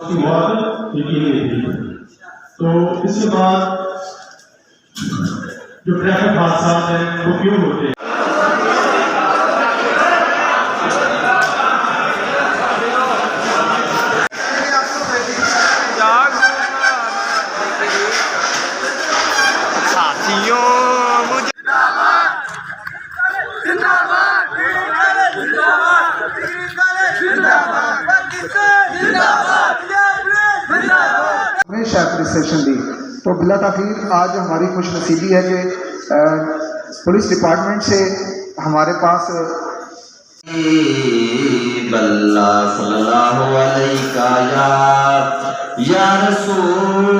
मौत यकीनी थी। तो इसके बाद जो ट्रैफिक हादसा है वो क्यों होते हैं? सेशन दी तो बिला ताखीर आज हमारी खुशनसीबी है कि पुलिस डिपार्टमेंट से हमारे पास सल्लल्लाहु अलैहि या रसूल